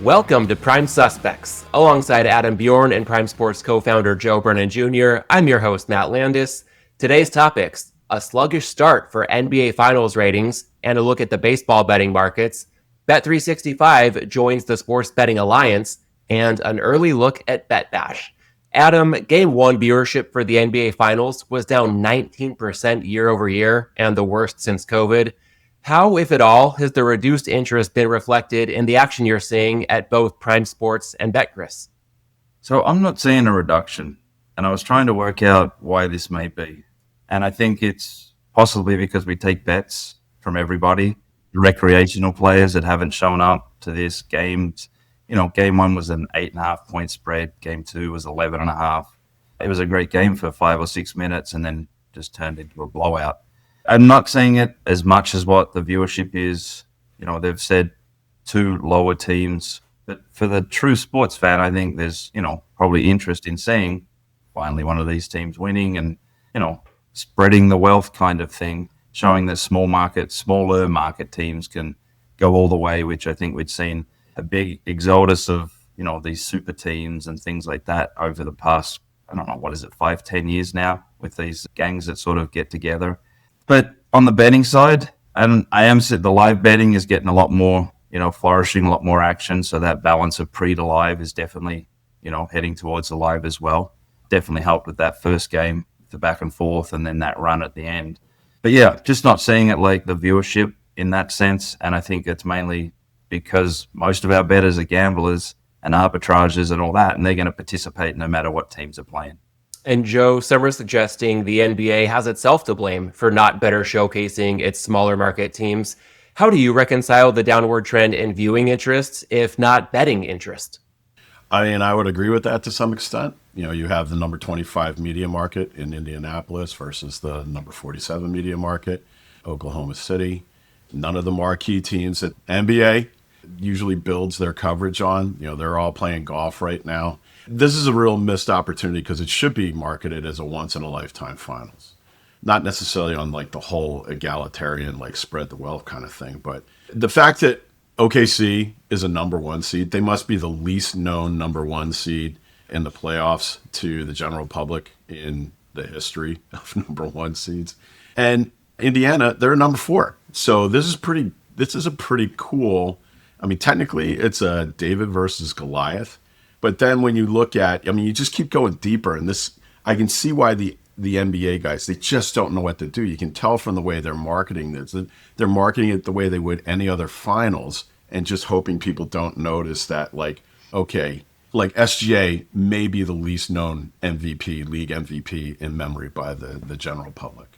Welcome to Prime Suspects. Alongside Adam Bjorn and Prime Sports co-founder Joe Brennan Jr., I'm your host, Matt Landis. Today's topics: a sluggish start for NBA Finals ratings and a look at the baseball betting markets. Bet365 joins the Sports Betting Alliance, and an early look at BETBash. Adam, Game 1 viewership for the NBA Finals was down 19% year over year, and the worst since COVID. How, if at all, has the reduced interest been reflected in the action you're seeing at both Prime Sports and BetCris? So I'm not seeing a reduction, and I was trying to work out why this may be. And I think it's possibly because we take bets from everybody, the recreational players that haven't shown up to this games. Game 1 was an 8.5 point spread. Game 2 was 11.5. It was a great game for 5 or 6 minutes and then just turned into a blowout. I'm not seeing it as much as what the viewership is. They've said 2 lower teams. But for the true sports fan, I think there's, probably interest in seeing finally one of these teams winning and, spreading the wealth kind of thing, showing that smaller market teams can go all the way, which I think we've seen a big exodus of, these super teams and things like that over the past, 5-10 years now with these gangs that sort of get together. But on the betting side, and the live betting is getting a lot more, flourishing, a lot more action. So that balance of pre to live is definitely, heading towards the live as well. Definitely helped with that first game, the back and forth, and then that run at the end. But yeah, just not seeing it like the viewership in that sense. And I think it's mainly because most of our bettors are gamblers and arbitragers and all that, and they're going to participate no matter what teams are playing. And Joe, some are suggesting the NBA has itself to blame for not better showcasing its smaller market teams. How do you reconcile the downward trend in viewing interests, if not betting interest? I would agree with that to some extent. You have the number 25 media market in Indianapolis versus the number 47 media market, Oklahoma City. None of the marquee teams at NBA usually builds their coverage on. They're all playing golf right now. This is a real missed opportunity because it should be marketed as a once-in-a-lifetime finals. Not necessarily on like the whole egalitarian, like spread the wealth kind of thing. But the fact that OKC is a number 1 seed, they must be the least known number 1 seed in the playoffs to the general public in the history of number 1 seeds. And Indiana, they're number 4. So this is a pretty cool, technically it's a David versus Goliath. But then when you look at, you just keep going deeper. And this, I can see why the NBA guys, they just don't know what to do. You can tell from the way they're marketing this. They're marketing it the way they would any other finals and just hoping people don't notice that, SGA may be the least known MVP, league MVP in memory by the general public.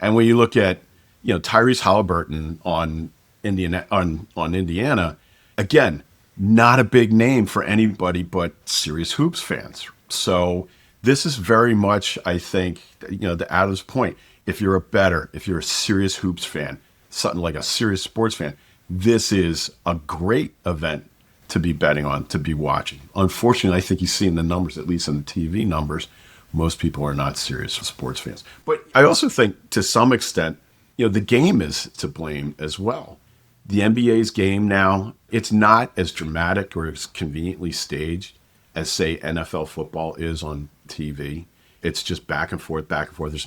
And when you look at, Tyrese Halliburton on Indiana, again, not a big name for anybody but serious hoops fans. So this is very much, I think, to Adam's point, if you're a bettor, if you're a serious hoops fan, something like a serious sports fan, this is a great event to be betting on, to be watching. Unfortunately, I think you see in the numbers, at least in the TV numbers, most people are not serious sports fans. But I also think to some extent, the game is to blame as well. The NBA's game now, it's not as dramatic or as conveniently staged as, say, NFL football is on TV. It's just back and forth, back and forth. There's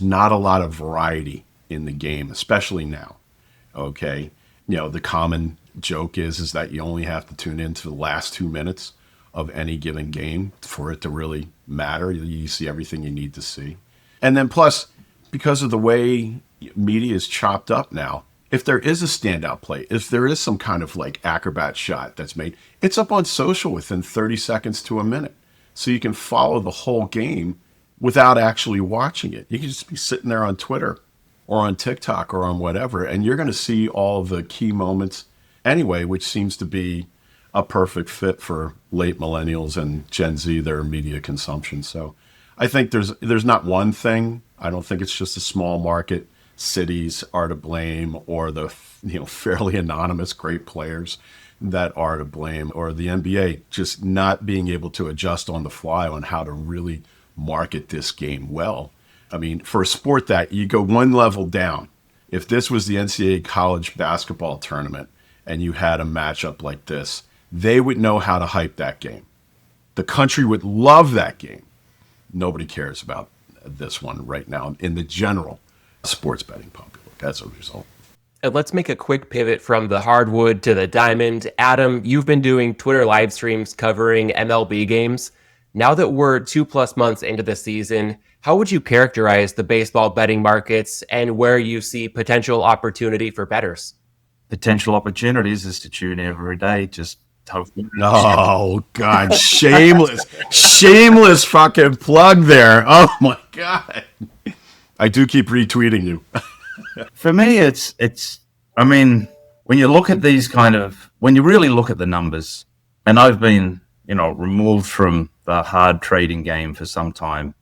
not a lot of variety in the game, especially now. Okay. The common joke is that you only have to tune into the last 2 minutes of any given game for it to really matter. You see everything you need to see. And then plus, because of the way media is chopped up now, if there is a standout play, if there is some kind of acrobat shot that's made, it's up on social within 30 seconds to a minute. So you can follow the whole game without actually watching it. You can just be sitting there on Twitter or on TikTok or on whatever, and you're going to see all the key moments anyway, which seems to be a perfect fit for late millennials and Gen Z, their media consumption. So I think there's not one thing. I don't think it's just a small market. Cities are to blame, or the fairly anonymous great players that are to blame, or the NBA just not being able to adjust on the fly on how to really market this game well. For a sport that you go one level down, if this was the NCAA college basketball tournament and you had a matchup like this, they would know how to hype that game. The country would love that game. Nobody cares about this one right now in the general sports betting public as a result. And let's make a quick pivot from the hardwood to the diamond. Adam, you've been doing Twitter live streams covering MLB games. Now that we're 2+ months into the season, how would you characterize the baseball betting markets and where you see potential opportunity for bettors? Potential opportunities is to tune in every day. Just Oh, God. Shameless fucking plug there. Oh, my God. I do keep retweeting you. For me, I mean, when you look at when you really look at the numbers, and I've been, removed from the hard trading game for some time,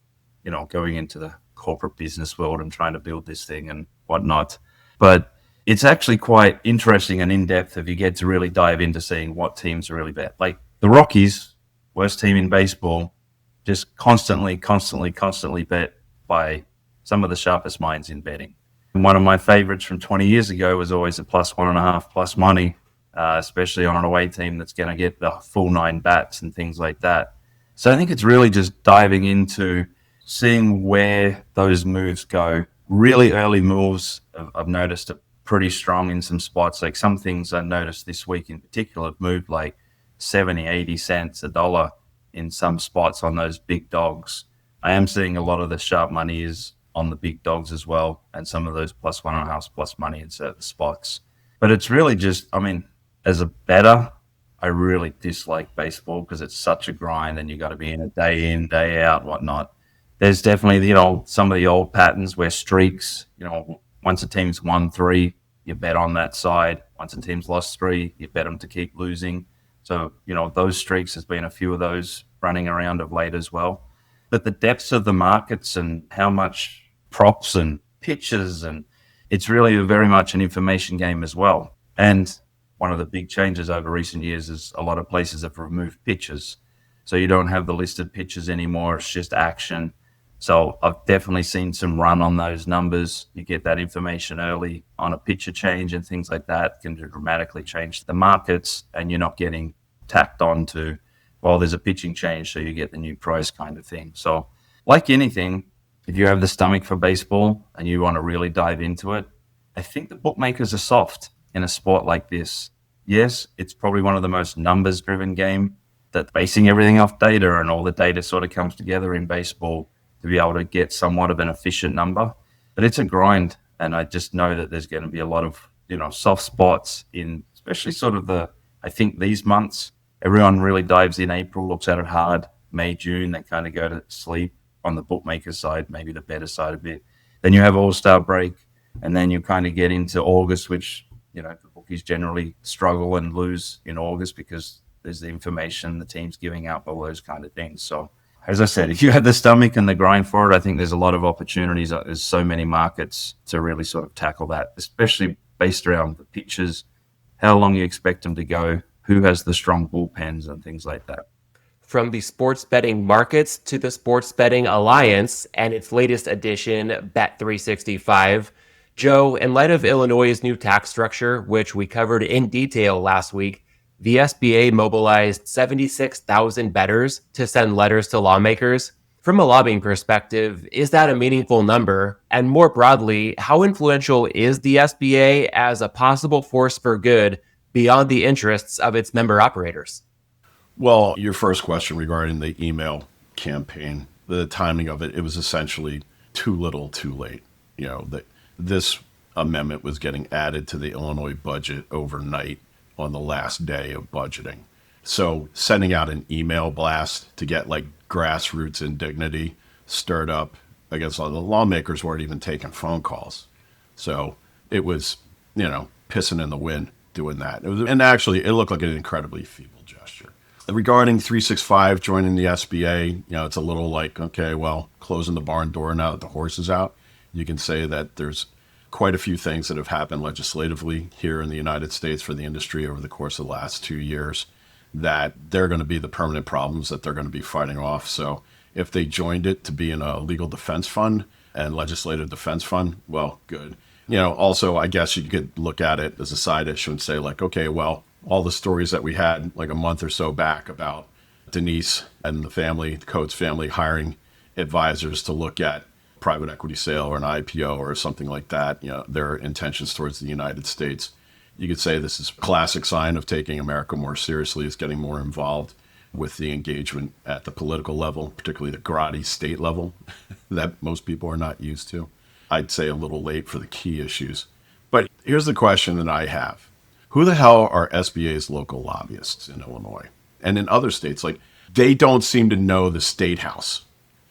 going into the corporate business world and trying to build this thing and whatnot. But it's actually quite interesting and in-depth if you get to really dive into seeing what teams are really bet. Like the Rockies, worst team in baseball, just constantly bet by some of the sharpest minds in betting. And one of my favorites from 20 years ago was always a +1.5 plus money, especially on an away team that's going to get the full 9 bats and things like that. So I think it's really just diving into seeing where those moves go. Really early moves I've noticed are pretty strong in some spots. Like some things I noticed this week in particular have moved like 70, 80 cents, $1 in some spots on those big dogs. I am seeing a lot of the sharp money is on the big dogs as well, and some of those +1.5 plus money in certain spots. But it's really just, as a bettor, I really dislike baseball because it's such a grind and you got to be in, day out, whatnot. There's definitely, some of the old patterns where streaks, once a team's won 3, you bet on that side. Once a team's lost 3, you bet them to keep losing. So, those streaks, there's been a few of those running around of late as well. But the depths of the markets and how much props and pitches, and it's really very much an information game as well. And one of the big changes over recent years is a lot of places have removed pitches. So you don't have the listed pitches anymore. It's just action. So I've definitely seen some run on those numbers. You get that information early on a pitcher change and things like that can dramatically change the markets, and you're not getting tacked on to, well, there's a pitching change, so you get the new price kind of thing. So like anything, if you have the stomach for baseball and you want to really dive into it, I think the bookmakers are soft in a sport like this. Yes, it's probably one of the most numbers-driven game that's basing everything off data, and all the data sort of comes together in baseball to be able to get somewhat of an efficient number. But it's a grind, and I just know that there's going to be a lot of, soft spots in, especially sort of I think these months, everyone really dives in April, looks at it hard. May, June, they kind of go to sleep on the bookmaker side, maybe the better side a bit. Then you have All-Star break, and then you kind of get into August, which, the bookies generally struggle and lose in August because there's the information the team's giving up, all those kind of things. So as I said, if you have the stomach and the grind for it, I think there's a lot of opportunities. There's so many markets to really sort of tackle that, especially based around the pitches, how long you expect them to go, who has the strong bullpens and things like that. From the sports betting markets to the Sports Betting Alliance and its latest edition, Bet365. Joe, in light of Illinois' new tax structure, which we covered in detail last week, the SBA mobilized 76,000 bettors to send letters to lawmakers. From a lobbying perspective, is that a meaningful number? And more broadly, how influential is the SBA as a possible force for good beyond the interests of its member operators? Well, your first question regarding the email campaign, the timing of it, it was essentially too little, too late. That this amendment was getting added to the Illinois budget overnight on the last day of budgeting. So sending out an email blast to get like grassroots indignity stirred up, I guess the lawmakers weren't even taking phone calls. So it was, pissing in the wind doing that. And actually it looked like an incredibly feeble gesture. Regarding 365 joining the SBA, it's a little like, okay, well, closing the barn door now that the horse is out. You can say that there's quite a few things that have happened legislatively here in the United States for the industry over the course of the last 2 years that they're going to be the permanent problems that they're going to be fighting off. So if they joined it to be in a legal defense fund and legislative defense fund, well, good. Also, I guess you could look at it as a side issue and say like, okay, well, all the stories that we had like a month or so back about Denise and the Coates family hiring advisors to look at private equity sale or an IPO or something like that, their intentions towards the United States. You could say this is a classic sign of taking America more seriously, is getting more involved with the engagement at the political level, particularly the grotty state level that most people are not used to. I'd say a little late for the key issues. But here's the question that I have. Who the hell are SBA's local lobbyists in Illinois and in other states? Like, they don't seem to know the state house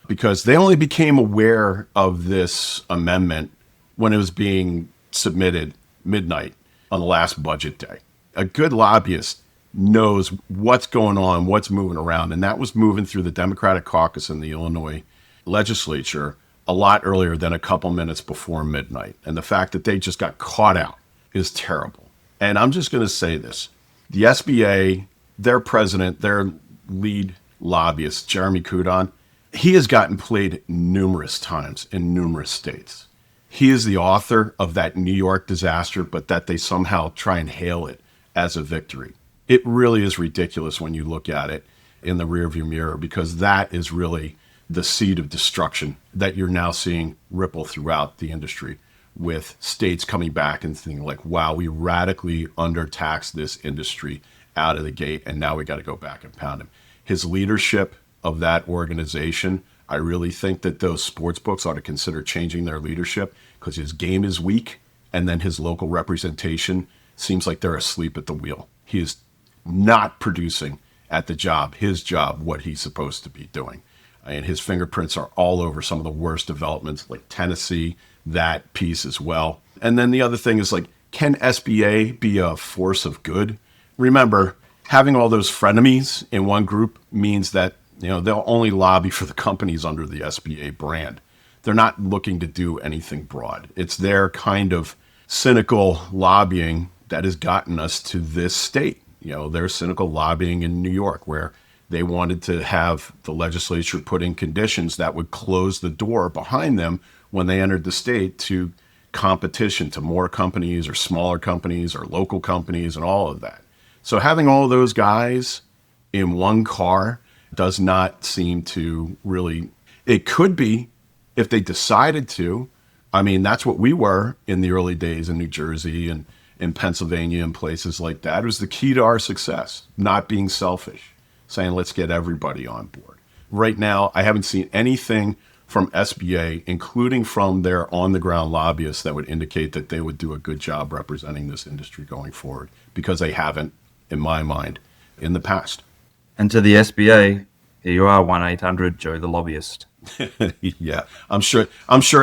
because they only became aware of this amendment when it was being submitted midnight on the last budget day. A good lobbyist knows what's going on, what's moving around. And that was moving through the Democratic caucus in the Illinois legislature a lot earlier than a couple minutes before midnight. And the fact that they just got caught out is terrible. And I'm just going to say this. The SBA, their president, their lead lobbyist, Jeremy Kudon, he has gotten played numerous times in numerous states. He is the author of that New York disaster, but that they somehow try and hail it as a victory. It really is ridiculous when you look at it in the rearview mirror, because that is really the seed of destruction that you're now seeing ripple throughout the industry, with states coming back and thinking like, wow, we radically undertaxed this industry out of the gate, and now we got to go back and pound him. His leadership of that organization, I really think that those sports books ought to consider changing their leadership, because his game is weak, and then his local representation seems like they're asleep at the wheel. He is not producing at his job, what he's supposed to be doing. And his fingerprints are all over some of the worst developments, like Tennessee, that piece as well. And then the other thing is like, can SBA be a force of good? Remember, having all those frenemies in one group means that, they'll only lobby for the companies under the SBA brand. They're not looking to do anything broad. It's their kind of cynical lobbying that has gotten us to this state. Their cynical lobbying in New York, where they wanted to have the legislature put in conditions that would close the door behind them when they entered the state to competition, to more companies or smaller companies or local companies and all of that. So having all those guys in one car does not seem to really, it could be if they decided to. I mean, that's what we were in the early days in New Jersey and in Pennsylvania and places like that. It was the key to our success, not being selfish, saying, let's get everybody on board. Right now, I haven't seen anything from SBA, including from their on-the-ground lobbyists, that would indicate that they would do a good job representing this industry going forward, because they haven't, in my mind, in the past. And to the SBA, here you are, 1-800-JOE the lobbyist. Yeah, I'm sure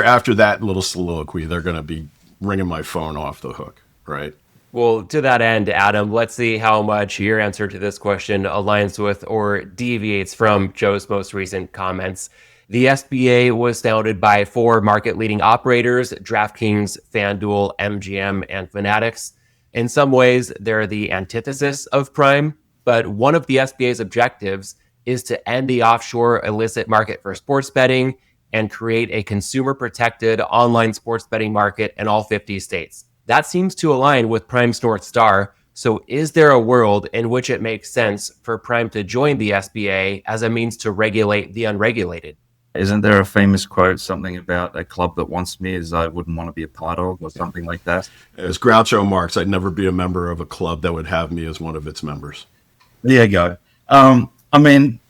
after that little soliloquy, they're going to be ringing my phone off the hook, right? Well, to that end, Adam, let's see how much your answer to this question aligns with or deviates from Joe's most recent comments. The SBA was founded by 4 market-leading operators: DraftKings, FanDuel, MGM, and Fanatics. In some ways, they're the antithesis of Prime, but one of the SBA's objectives is to end the offshore illicit market for sports betting and create a consumer-protected online sports betting market in all 50 states. That seems to align with Prime's North Star. So is there a world in which it makes sense for Prime to join the SBA as a means to regulate the unregulated? Isn't there a famous quote, something about a club that wants me as I wouldn't want to be a part of, or something like that? As Groucho Marx, I'd never be a member of a club that would have me as one of its members. There you go. I mean,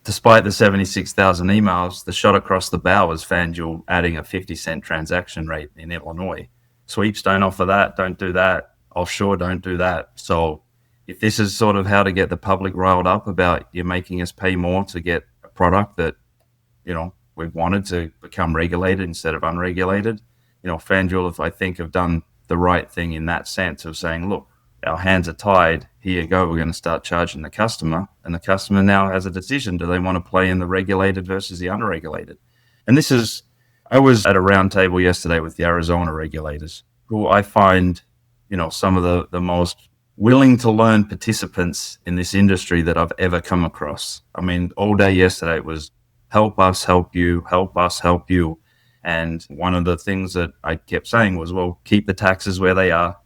despite the 76,000 emails, the shot across the bow was FanDuel adding a 50-cent transaction rate in Illinois. Sweeps don't offer that, don't do that. Offshore, don't do that. So if this is sort of how to get the public riled up about you're making us pay more to get a product that, we've wanted to become regulated instead of unregulated, FanDuel, I think, have done the right thing in that sense of saying, look, our hands are tied. Here you go. We're going to start charging the customer. And the customer now has a decision. Do they want to play in the regulated versus the unregulated? And I was at a round table yesterday with the Arizona regulators, who I find, some of the most willing to learn participants in this industry that I've ever come across. I mean, all day yesterday it was help us, help you, help us, help you. And one of the things that I kept saying was, well, keep the taxes where they are.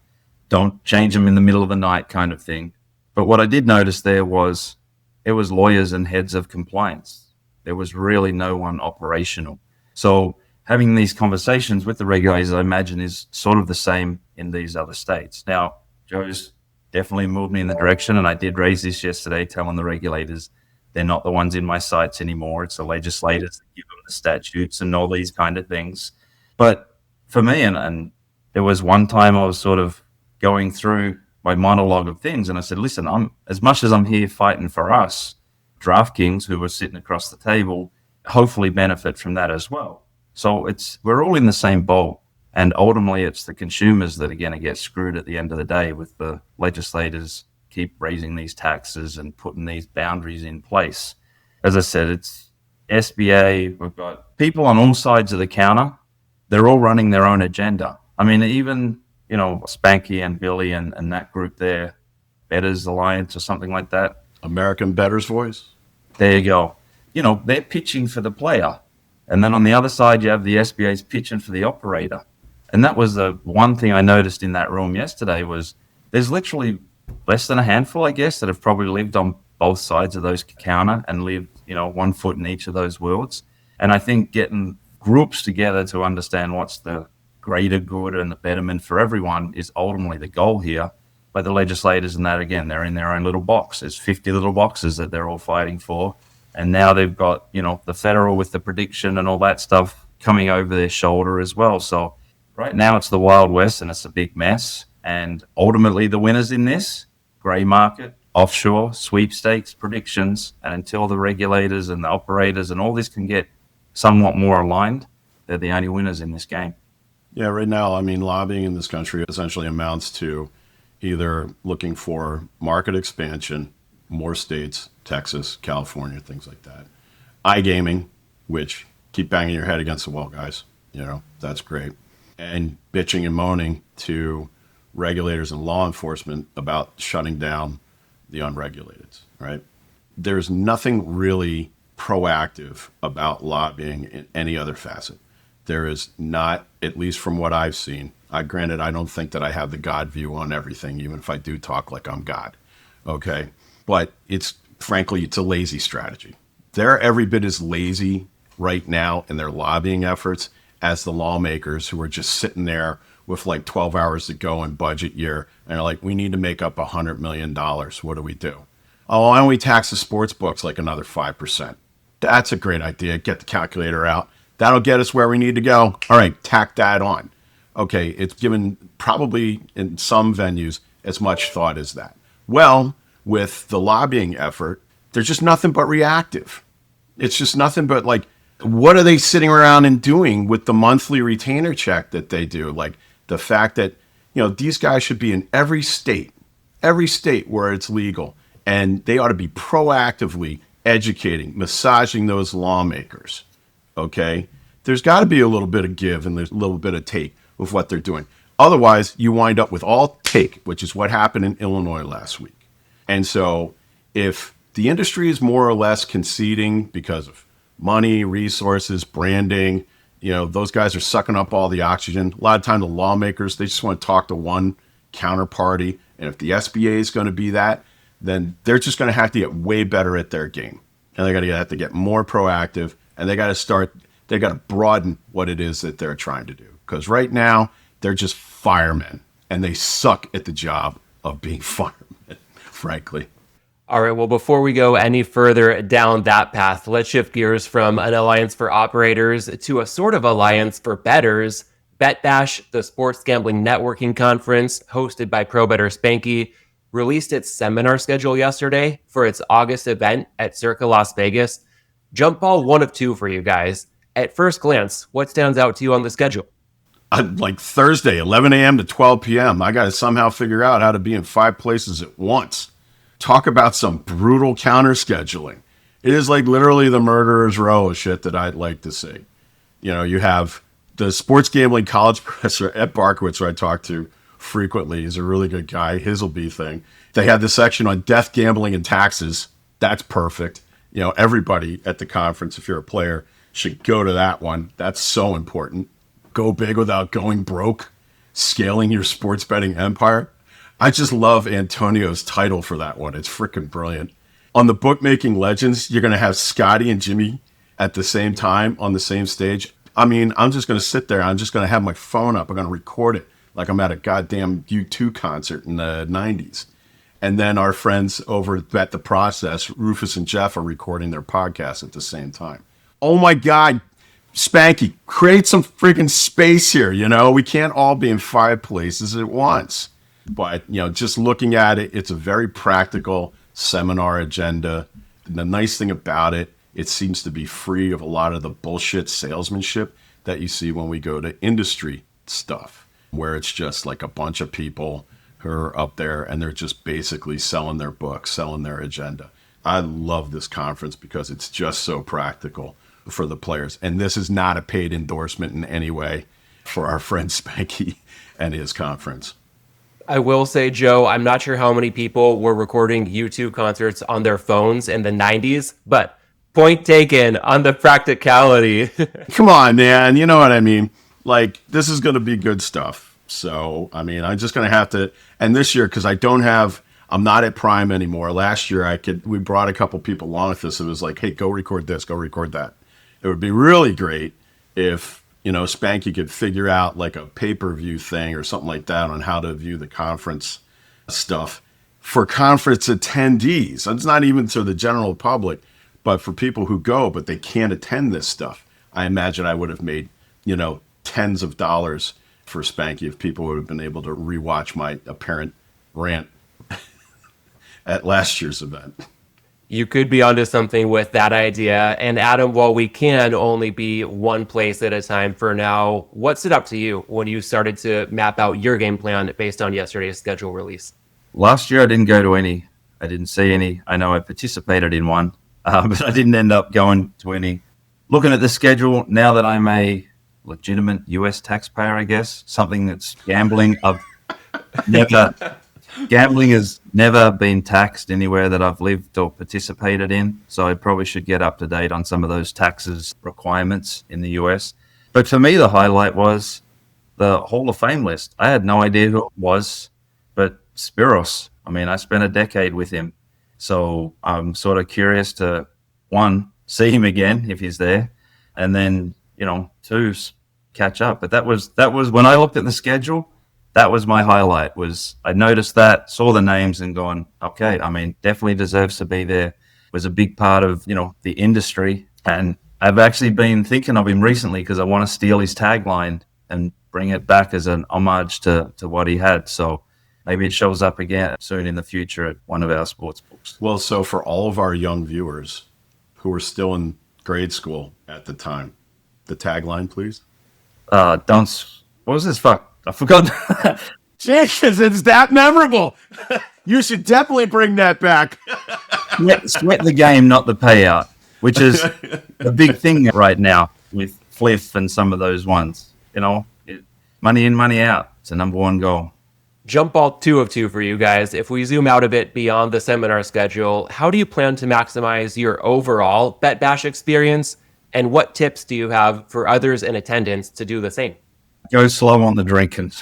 Don't change them in the middle of the night kind of thing. But what I did notice there was it was lawyers and heads of compliance. There was really no one operational. So having these conversations with the regulators, I imagine, is sort of the same in these other states. Now, Joe's definitely moved me in the direction, and I did raise this yesterday, telling the regulators they're not the ones in my sights anymore. It's the legislators that give them the statutes and all these kind of things. But for me, and there was one time I was sort of going through my monologue of things, and I said, listen, as much as I'm here fighting for us, DraftKings, who were sitting across the table, hopefully benefit from that as well. So we're all in the same boat. And ultimately, it's the consumers that are going to get screwed at the end of the day with the legislators keep raising these taxes and putting these boundaries in place. As I said, it's SBA. We've got people on all sides of the counter. They're all running their own agenda. I mean, even, Spanky and Billy and that group there, Bettors Alliance or something like that. American Bettors Voice. There you go. They're pitching for the player. And then on the other side, you have the SBA's pitching for the operator. And that was the one thing I noticed in that room yesterday was there's literally less than a handful, I guess, that have probably lived on both sides of those counter and lived, 1 foot in each of those worlds. And I think getting groups together to understand what's the greater good and the betterment for everyone is ultimately the goal here. But the legislators and that, again, they're in their own little box. There's 50 little boxes that they're all fighting for. And now they've got, the federal with the prediction and all that stuff coming over their shoulder as well. So right now it's the Wild West and it's a big mess. And ultimately the winners in this, gray market, offshore, sweepstakes, predictions. And until the regulators and the operators and all this can get somewhat more aligned, they're the only winners in this game. Yeah, right now, lobbying in this country essentially amounts to either looking for market expansion, more states, Texas, California, things like that. iGaming, which keep banging your head against the wall, guys. That's great. And bitching and moaning to regulators and law enforcement about shutting down the unregulated, right? There's nothing really proactive about lobbying in any other facet. There is not, at least from what I've seen. Granted, I don't think that I have the God view on everything, even if I do talk like I'm God. Okay. But frankly, it's a lazy strategy. They're every bit as lazy right now in their lobbying efforts as the lawmakers who are just sitting there with like 12 hours to go in budget year. And they're like, we need to make up $100 million. What do we do? Oh, why don't we tax the sports books like another 5%? That's a great idea. Get the calculator out. That'll get us where we need to go. All right, tack that on. Okay, it's given probably in some venues as much thought as that. Well, with the lobbying effort, they're just nothing but reactive. It's just nothing but like, what are they sitting around and doing with the monthly retainer check that they do? Like the fact that, these guys should be in every state where it's legal. And they ought to be proactively educating, massaging those lawmakers. Okay? There's got to be a little bit of give and there's a little bit of take with what they're doing. Otherwise, you wind up with all take, which is what happened in Illinois last week. And so if the industry is more or less conceding because of money, resources, branding, those guys are sucking up all the oxygen. A lot of time the lawmakers, they just want to talk to one counterparty. And if the SBA is going to be that, then they're just going to have to get way better at their game. And they're going to have to get more proactive, and they got to broaden what it is that they're trying to do. Because right now, they're just firemen, and they suck at the job of being firemen, frankly. All right, well, before we go any further down that path, let's shift gears from an alliance for operators to a sort of alliance for bettors. BETBash, the sports gambling networking conference hosted by pro bettor Spanky, released its seminar schedule yesterday for its August event at Circa Las Vegas. Jump ball 1 of 2 for you guys. At first glance, what stands out to you on the schedule? Like Thursday, 11 a.m. to 12 p.m. I got to somehow figure out how to be in 5 places at once. Talk about some brutal counter scheduling. It is like literally the murderer's row of shit that I'd like to see. You have the sports gambling college professor Ed Barkowitz, who I talk to frequently. He's a really good guy. His'll be thing. They had this section on death, gambling, and taxes. That's perfect. Everybody at the conference, if you're a player, should go to that one. That's so important. Go big without going broke, scaling your sports betting empire. I just love Antonio's title for that one. It's freaking brilliant. On the Bookmaking Legends, you're going to have Scotty and Jimmy at the same time on the same stage. I mean, I'm just going to sit there. I'm just going to have my phone up. I'm going to record it like I'm at a goddamn U2 concert in the 90s. And then our friends over at Bet the Process, Rufus and Jeff, are recording their podcast at the same time. Oh my God, Spanky, create some freaking space here. You know, we can't all be in 5 places at once. But, you know, just looking at it, it's a very practical seminar agenda. And the nice thing about it, it seems to be free of a lot of the bullshit salesmanship that you see when we go to industry stuff, where it's just like a bunch of people who are up there and they're just basically selling their book, selling their agenda. I love this conference because it's just so practical for the players. And this is not a paid endorsement in any way for our friend Spanky and his conference. I will say, Joe, I'm not sure how many people were recording U2 concerts on their phones in the 90s, but point taken on the practicality. Come on, man. You know what I mean? Like, this is going to be good stuff. So, I mean, I'm just going to have to, and this year, because I'm not at Prime anymore. Last year, we brought a couple people along with us. It was like, hey, go record this, go record that. It would be really great if, you know, Spanky could figure out like a pay-per-view thing or something like that on how to view the conference stuff for conference attendees. It's not even to the general public, but for people who go, but they can't attend this stuff. I imagine I would have made, you know, tens of dollars for Spanky if people would have been able to rewatch my apparent rant at last year's event. You could be onto something with that idea. And Adam, while we can only be one place at a time for now, what stood up to you when you started to map out your game plan based on yesterday's schedule release? Last year, I didn't go to any. I didn't see any. I know I participated in one, but I didn't end up going to any. Looking at the schedule, now that I'm a legitimate US taxpayer, I guess, something that's gambling, gambling has never been taxed anywhere that I've lived or participated in. So I probably should get up to date on some of those taxes requirements in the US. But for me, the highlight was the Hall of Fame list. I had no idea who it was, but Spiros. I mean, I spent a decade with him. So I'm sort of curious to, one, see him again if he's there, and then, you know, two, catch up. But that was when I looked at the schedule, that was my highlight. Was I noticed that, saw the names and gone, okay, I mean, definitely deserves to be there. Was a big part of, you know, the industry. And I've actually been thinking of him recently because I want to steal his tagline and bring it back as an homage to what he had. So maybe it shows up again soon in the future at one of our sports books. Well, so for all of our young viewers who were still in grade school at the time, the tagline, please. What was this? Fuck. I forgot. Jesus, it's that memorable. You should definitely bring that back. Sweat the game, not the payout, which is the big thing right now with Fliff and some of those ones. You know, money in, money out. It's the number one goal. Jump ball 2 of 2 for you guys. If we zoom out a bit beyond the seminar schedule, how do you plan to maximize your overall BETBash experience? And what tips do you have for others in attendance to do the same? Go slow on the drinking.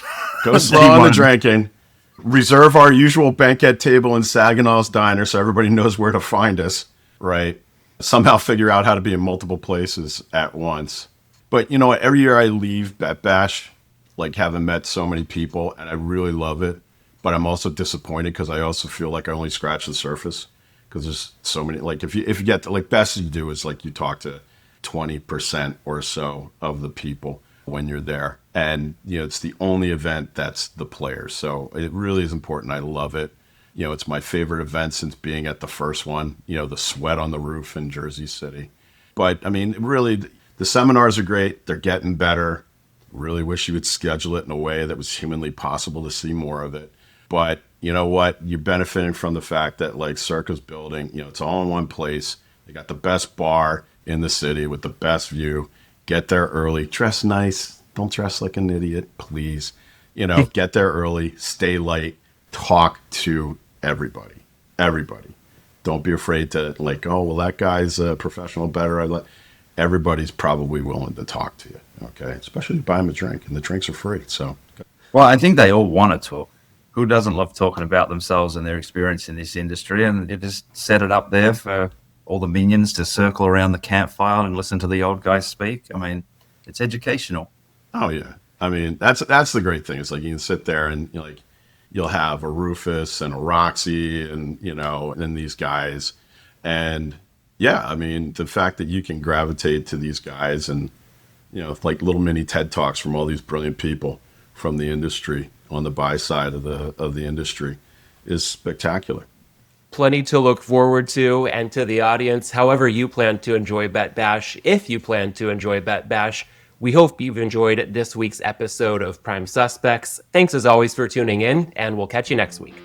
Go slow on the drinking. Reserve our usual banquet table in Saginaw's Diner so everybody knows where to find us, right? Somehow figure out how to be in multiple places at once. But, you know what? Every year I leave BETBash, like having met so many people, and I really love it. But I'm also disappointed because I also feel like I only scratched the surface because there's so many. Like if you get to, like, best you do is like you talk to 20% or so of the people when you're there. And, you know, it's the only event that's the players. So it really is important. I love it. You know, it's my favorite event since being at the first one, you know, the sweat on the roof in Jersey City. But I mean, really, the seminars are great. They're getting better. Really wish you would schedule it in a way that was humanly possible to see more of it. But you know what? You're benefiting from the fact that like Circa's building, you know, it's all in one place. They got the best bar in the city with the best view. Get there early. Dress nice. Don't dress like an idiot, please. You know, get there early. Stay late. Talk to everybody. Everybody. Don't be afraid to like, oh, well, that guy's a professional bettor. everybody's probably willing to talk to you. Okay, especially buy them a drink, and the drinks are free. So, Well, I think they all want to talk. Who doesn't love talking about themselves and their experience in this industry? And you just set it up there for all the minions to circle around the campfire and listen to the old guys speak. I mean, it's educational. oh yeah, I mean that's the great thing. It's like you can sit there and you'll have a Rufus and a Roxy and and these guys, and yeah, I mean the fact that you can gravitate to these guys and it's like little mini TED Talks from all these brilliant people from the industry on the buy side of the industry is spectacular. Plenty to look forward to, and to the audience, however you plan to enjoy BETBash, if you plan to enjoy BETBash, we hope you've enjoyed this week's episode of Prime Suspects. Thanks as always for tuning in, and we'll catch you next week.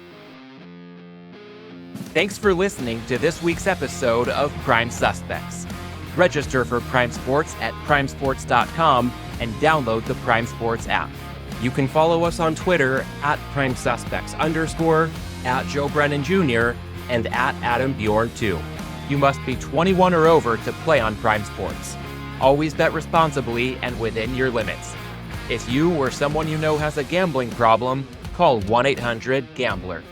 Thanks for listening to this week's episode of Prime Suspects. Register for Prime Sports at primesports.com and download the Prime Sports app. You can follow us on Twitter at PrimeSuspects_, at Joe Brennan Jr., and at Adam Bjorn 2. You must be 21 or over to play on Prime Sports. Always bet responsibly and within your limits. If you or someone you know has a gambling problem, call 1-800-GAMBLER.